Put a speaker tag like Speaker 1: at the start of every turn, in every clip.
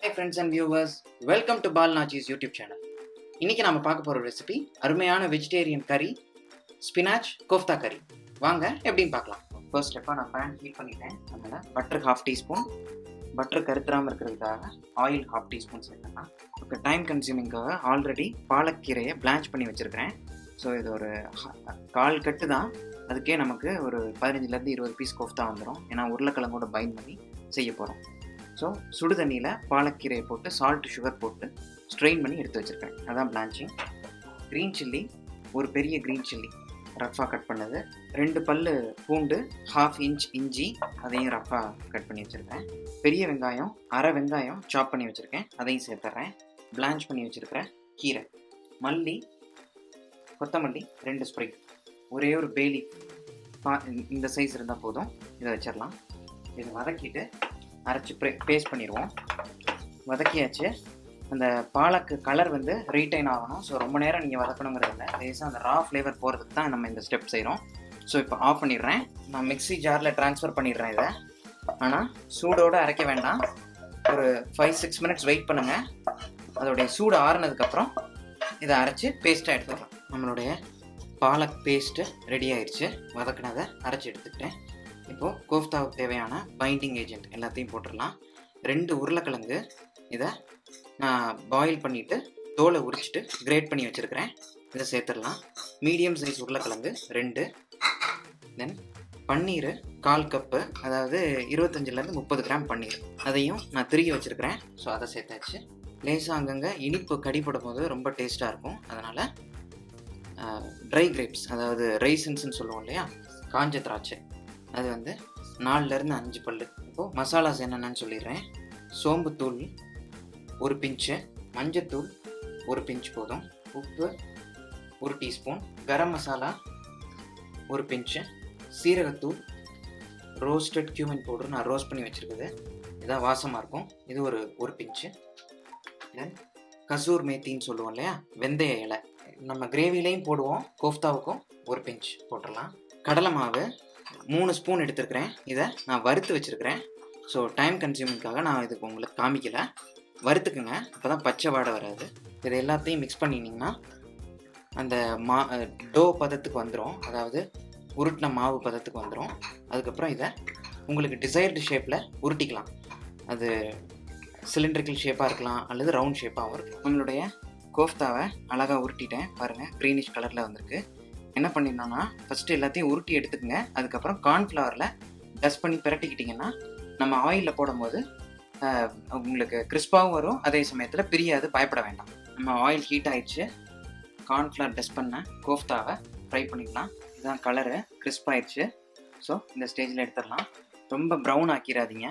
Speaker 1: Hey friends and viewers, welcome to Nachi's YouTube channel. இன்னைக்கு நாம பார்க்க போற ரெசிபி அருமையான வெஜிடேரியன் கறி ஸ்பினாச் கோஃப்தா கறி. வாங்க எப்படின்னு பார்க்கலாம். ஃபர்ஸ்ட் ஸ்டெப்பா நான் பேன் ஹீட் பண்ணிட்டேன். அதனால பட்டர் 1/2 டீஸ்பூன், பட்டர் கருத்துறாம இருக்கிறதுக்காக ஆயில் 1/2 டீஸ்பூன் சேர்க்கலாம். ஓகே, டைம் கன்சியூமிங்காக ஆல்ரெடி பாலக்கீரையை பிளான்ச் பண்ணி வச்சிருக்கிறேன். ஸோ இது ஒரு 1/4 கட்டு தான். அதுக்கே நமக்கு ஒரு 15-20 பீஸ் கோஃப்தா வந்துடும். ஏன்னா உருளைக்கிழங்கோட பைண்ட் பண்ணி செய்ய போகிறோம். ஸோ சுடு தண்ணியில் பாலக்கீரையை போட்டு சால்ட் சுகர் போட்டு ஸ்ட்ரெயின் பண்ணி எடுத்து வச்சுருக்கேன். அதான் பிளான்ச்சிங். க்ரீன் சில்லி, ஒரு பெரிய க்ரீன் சில்லி ரஃப்பாக கட் பண்ணது, 2 பல்லு பூண்டு, 1/2 இன்ச் இஞ்சி அதையும் ரஃப்பாக கட் பண்ணி வச்சுருக்கேன். பெரிய வெங்காயம், அரை வெங்காயம் சாப் பண்ணி வச்சுருக்கேன், அதையும் சேர்த்துட்றேன். பிளான்ச் பண்ணி வச்சுருக்கிறேன் கீரை, மல்லி, கொத்தமல்லி 2 ஸ்ப்ரிங், ஒரே ஒரு பேலி இந்த சைஸ் இருந்தால் போதும். இதை வச்சிடலாம். இதை வதக்கிட்டு அரைச்சி பேஸ்ட் பண்ணிடுவோம். வதக்கியாச்சு. அந்த பாலக்கு கலர் வந்து ரீட்டைன் ஆகணும். ஸோ ரொம்ப நேரம் நீங்கள் வதக்கணுங்கிறது இல்லை, லேசாக அந்த ரா ஃப்ளேவர் போகிறதுக்கு தான் நம்ம இந்த ஸ்டெப் செய்கிறோம். ஸோ இப்போ ஆஃப் பண்ணிடுறேன். நான் மிக்ஸி ஜாரில் ட்ரான்ஸ்ஃபர் பண்ணிடுறேன் இதை. ஆனால் சூடோடு அரைக்க வேண்டாம். ஒரு 5-6 மினிட்ஸ் வெயிட் பண்ணுங்கள். அதோடைய சூடு ஆறுனதுக்கப்புறம் இதை அரைச்சி பேஸ்ட்டாக எடுத்துக்கலாம். நம்மளுடைய பாலக் பேஸ்ட்டு ரெடி ஆயிடுச்சு. வதக்கினதை அரைச்சி எடுத்துக்கிட்டேன். இப்போது கோஃப்தாவுக்கு தேவையான பைண்டிங் ஏஜென்ட் எல்லாத்தையும் போட்டுடலாம். 2 உருளைக்கிழங்கு, இதை நான் பாயில் பண்ணிவிட்டு தோலை உரிச்சிட்டு கிரேட் பண்ணி வச்சுருக்கிறேன். இதை சேர்த்துடலாம். மீடியம் சைஸ் உருளைக்கிழங்கு 2. தென் பன்னீர் 1/4 கப்பு, அதாவது 25-30 கிராம் பன்னீர், அதையும் நான் திருகி வச்சுருக்கிறேன். ஸோ அதை சேர்த்தாச்சு. லேசாக அங்கங்கே இனிப்பு கடிப்படும் போது ரொம்ப டேஸ்ட்டாக இருக்கும். அதனால் ட்ரை கிரேப்ஸ், அதாவது ரைசின்ஸ்ன்னு சொல்லுவோம் இல்லையா, காஞ்ச திராட்சை, அது வந்து 4-5 பல்லு. இப்போது மசாலாஸ் என்னென்னு சொல்லிடுறேன். சோம்புத்தூள் 1 பிஞ்சு, மஞ்சத்தூள் 1 பிஞ்ச் போதும், உப்பு 1 டீஸ்பூன், கரம் மசாலா 1 பிஞ்சு, சீரகத்தூள், ரோஸ்டட் கியூமின் பவுடர் நான் ரோஸ்ட் பண்ணி வச்சுருக்குது, இதான் வாசமாக இருக்கும், இது ஒரு பிஞ்சு. தென் கசூர் மேத்தின்னு சொல்லுவோம் இல்லையா, வெந்தய இலை, நம்ம கிரேவிலையும் போடுவோம், கோஃப்தாவுக்கும் 1 பிஞ்ச் போட்டுடலாம். கடலை மாவு 3 ஸ்பூன் எடுத்துருக்கிறேன். இதை நான் வறுத்து வச்சுருக்கிறேன். ஸோ டைம் கன்சியூமிங்காக நான் இதுக்கு உங்களுக்கு காமிக்கலை. வறுத்துக்குங்க, அப்போ தான் பச்சை வாடை வராது. இதை எல்லாத்தையும் மிக்ஸ் பண்ணிங்கன்னா அந்த டோ பதத்துக்கு வந்துடும், அதாவது உருட்டின மாவு பதத்துக்கு வந்துடும். அதுக்கப்புறம் இதை உங்களுக்கு டிசைர்டு ஷேப்பில் உருட்டிக்கலாம். அது சிலிண்ட்ரிக்கல் ஷேப்பாக இருக்கலாம் அல்லது ரவுண்ட் ஷேப்பாகவும் இருக்கலாம். நம்மளுடைய கோஃப்தாவை அழகாக உருட்டிட்டேன். பாருங்கள், க்ரீனிஷ் கலரில் வந்திருக்கு. என்ன பண்ணிடணும்னா, ஃபஸ்ட்டு எல்லாத்தையும் உருட்டி எடுத்துக்கங்க. அதுக்கப்புறம் கார்ன்ஃப்ளவரில் டஸ்ட் பண்ணி பிரட்டிக்கிட்டிங்கன்னா நம்ம ஆயிலில் போடும்போது உங்களுக்கு கிறிஸ்பாகவும் வரும், அதே சமயத்தில் பிரியாது, பயப்பட வேண்டாம். நம்ம ஆயில் ஹீட் ஆகிடுச்சு. கார்ன்ஃப்ளவர் டஸ்ட் பண்ண கோஃப்தாவை ஃப்ரை பண்ணிக்கலாம். இதுதான் கலரு, கிறிஸ்பாயிடுச்சு. ஸோ இந்த ஸ்டேஜில் எடுத்துடலாம். ரொம்ப ப்ரௌன் ஆக்கிடாதீங்க,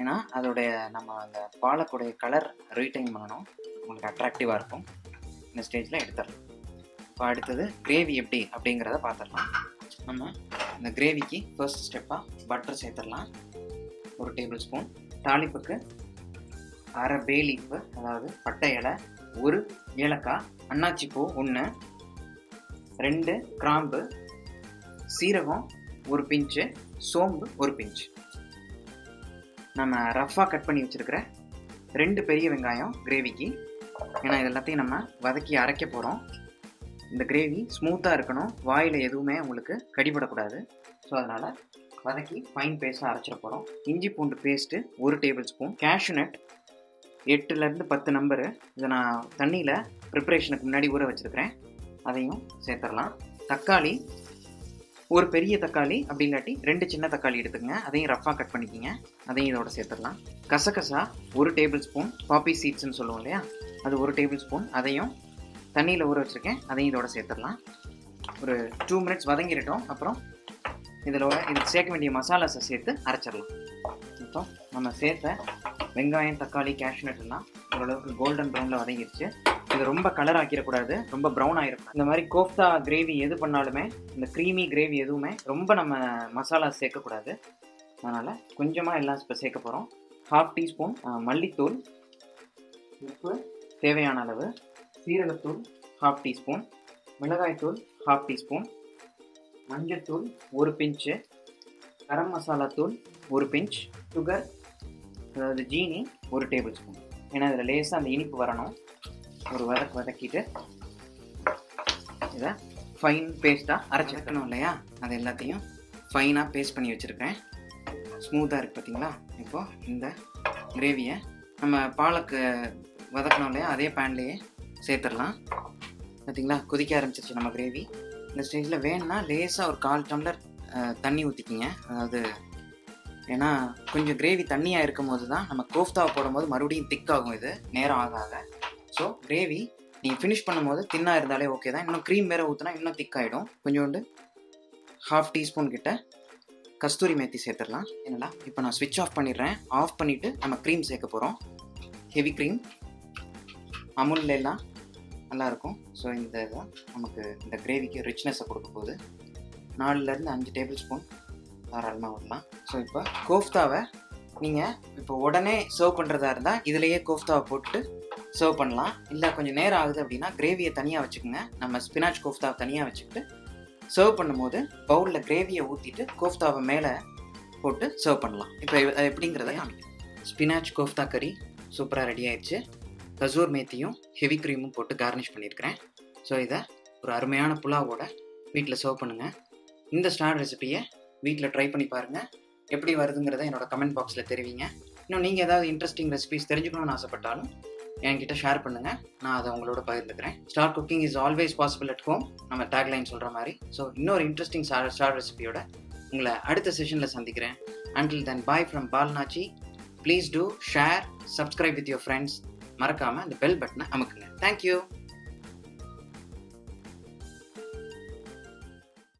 Speaker 1: ஏன்னா அதோடைய நம்ம அந்த பாலக்குடைய கலர் ரீட்டைன் பண்ணணும், உங்களுக்கு அட்ராக்டிவாக இருக்கும். இந்த ஸ்டேஜில் எடுத்துடலாம். இப்போ அடுத்தது கிரேவி எப்படி அப்படிங்கிறத பார்த்துடலாம். நம்ம இந்த கிரேவிக்கு ஃபர்ஸ்ட் ஸ்டெப்பாக பட்டர் சேர்த்துடலாம், 1 டேபிள் ஸ்பூன். தாளிப்புக்கு அரை பே லீஃபு, அதாவது பட்டை இலை, 1 ஏலக்காய், அன்னாச்சி பூ 1, 2 கிராம்பு, சீரகம் 1 பிஞ்சு, சோம்பு 1 பிஞ்சு. நம்ம ரஃப்பாக கட் பண்ணி வச்சுருக்கிற 2 பெரிய வெங்காயம் கிரேவிக்கு, ஏன்னா இது எல்லாத்தையும் நம்ம வதக்கி அரைக்க போகிறோம். இந்த கிரேவி ஸ்மூத்தாக இருக்கணும், வாயில் எதுவுமே உங்களுக்கு கடிபடக்கூடாது. ஸோ அதனால் வதக்கி ஃபைன் பேஸ்ட்டாக அரைச்சிட போகிறோம். இஞ்சி பூண்டு paste 1 table spoon. Cashew nut 8-10 number, இதை நான் தண்ணியில் ப்ரிப்பரேஷனுக்கு முன்னாடி ஊற வச்சுருக்கிறேன், அதையும் சேர்த்துடலாம். தக்காளி, ஒரு பெரிய தக்காளி, அப்படி இல்லாட்டி 2 சின்ன தக்காளி எடுத்துக்கங்க, அதையும் ரஃப்பாக கட் பண்ணிக்கிங்க, அதையும் இதோட சேர்த்துடலாம். கசகசா 1 டேபிள் ஸ்பூன், பாப்பி சீட்ஸ்ன்னு சொல்லுவோம் இல்லையா, அது 1 டேபிள் ஸ்பூன், அதையும் தண்ணியில் ஊற வச்சுருக்கேன், அதையும் இதோட சேர்த்துடலாம். ஒரு 2 மினிட்ஸ் வதங்கிடட்டும். அப்புறம் இதுக்கு சேர்க்க வேண்டிய மசாலாஸை சேர்த்து அரைச்சிடலாம். இப்போ நம்ம சேர்த்த வெங்காயம், தக்காளி, கேஷ்யூநட் எல்லாம் ஓரளவுக்கு கோல்டன் ப்ரௌனில் வதங்கிடுச்சு. இது ரொம்ப கலர் ஆக்கிடக்கூடாது, ரொம்ப ப்ரௌன் ஆகிருக்கும். இந்த மாதிரி கோஃப்தா கிரேவி எது பண்ணாலுமே, இந்த க்ரீமி கிரேவி எதுவுமே ரொம்ப நம்ம மசாலா சேர்க்கக்கூடாது. அதனால் கொஞ்சமாக எல்லாம் இப்போ சேர்க்க போகிறோம். 1/2 டீஸ்பூன் மல்லித்தூள், உப்பு தேவையான அளவு, சீரகத்தூள் 1/2 டீஸ்பூன், மிளகாய்த்தூள் 1/2 டீஸ்பூன், மஞ்சத்தூள் 1 பிஞ்சு, கரம் மசாலா தூள் 1 பிஞ்ச், சுகர், அதாவது ஜீனி 1 டேபிள் ஸ்பூன். ஏன்னா இதில் லேசாக அந்த இனிப்பு வரணும். ஒரு வதக்கிட்டு இதை ஃபைன் பேஸ்ட்டாக அரைச்சிக்கணும் இல்லையா, அது எல்லாத்தையும் ஃபைனாக பேஸ்ட் பண்ணி வச்சுருக்கேன். ஸ்மூத்தாக இருக்குது பார்த்தீங்களா. இப்போது இந்த கிரேவியை நம்ம பாலக்கு வதக்கணும் இல்லையா, அதே பேன்லேயே சேர்த்துடலாம். பார்த்தீங்களா, கொதிக்க ஆரம்பிச்சிருச்சு நம்ம கிரேவி. இந்த ஸ்டேஜில் வேணும்னா லேசாக ஒரு 1/4 டம்ளர் தண்ணி ஊற்றிக்கிங்க. அதாவது ஏன்னா கொஞ்சம் கிரேவி தண்ணியாக இருக்கும் போது தான் நம்ம கோஃப்தாவை போடும்போது மறுபடியும் திக்காகும், இது நேரம் ஆக. ஸோ கிரேவி நீங்கள் ஃபினிஷ் பண்ணும்போது தின்னாக இருந்தாலே ஓகே தான். இன்னும் க்ரீம் வேறு ஊற்றினா இன்னும் திக்காகிடும். கொஞ்சோண்டு 1/2 டீஸ்பூன் கிட்ட கஸ்தூரி மேத்தி சேர்த்துடலாம். என்னடா இப்போ நான் ஸ்விட்ச் ஆஃப் பண்ணிடுறேன். ஆஃப் பண்ணிவிட்டு நம்ம க்ரீம் சேர்க்க போகிறோம். ஹெவி க்ரீம் அமுல்ல எல்லாம் நல்லாயிருக்கும். ஸோ இந்த இதுதான் நமக்கு இந்த கிரேவிக்கு ரிச்னஸை கொடுக்க போகுது. 4லேருந்து 5 டேபிள் ஸ்பூன் தாராளமாக விடலாம். ஸோ இப்போ கோஃப்தாவை நீங்கள் இப்போ உடனே சர்வ் பண்ணுறதா இருந்தால் இதிலையே கோஃப்தாவை போட்டு சர்வ் பண்ணலாம். இல்லை கொஞ்சம் நேரம் ஆகுது அப்படின்னா கிரேவியை தனியாக வச்சுக்கோங்க. நம்ம ஸ்பினாச் கோஃப்தாவை தனியாக வச்சுக்கிட்டு சர்வ் பண்ணும்போது பவுலில் கிரேவியை ஊற்றிட்டு கோஃப்தாவை மேலே போட்டு சர்வ் பண்ணலாம். இப்போ எப்படிங்கிறத காமிக்கிறேன். ஸ்பினாச் கோஃப்தா கறி சூப்பராக ரெடி ஆயிடுச்சு. கசூர் மேத்தியும் ஹெவி க்ரீமும் போட்டு கார்னிஷ் பண்ணியிருக்கிறேன். ஸோ இதை ஒரு அருமையான புலாவோட வீட்டில் சர்வ் பண்ணுங்கள். இந்த ஸ்டார் ரெசிபியை வீட்டில் ட்ரை பண்ணி பாருங்கள். எப்படி வருதுங்கிறத என்னோடய கமெண்ட் பாக்ஸில் தெரிவிங்க. இன்னும் நீங்கள் ஏதாவது இன்ட்ரெஸ்டிங் ரெசிபிஸ் தெரிஞ்சுக்கணும்னு ஆசைப்பட்டாலும் என்கிட்ட ஷேர் பண்ணுங்கள். நான் அதை உங்களோட பகிர்ந்துக்கிறேன். Star cooking is always possible at home, நம்ம டேக்லைன் சொல்கிற மாதிரி. ஸோ இன்னொரு இன்ட்ரெஸ்டிங் ஸ்டார் ரெசிபியோட உங்களை அடுத்த செஷனில் சந்திக்கிறேன். Until then, bye from Nachi. Please do share, subscribe with your friends. மறக்காமல் அந்த பெல் பட்டனை அமுக்குங்க. தேங்க்யூ.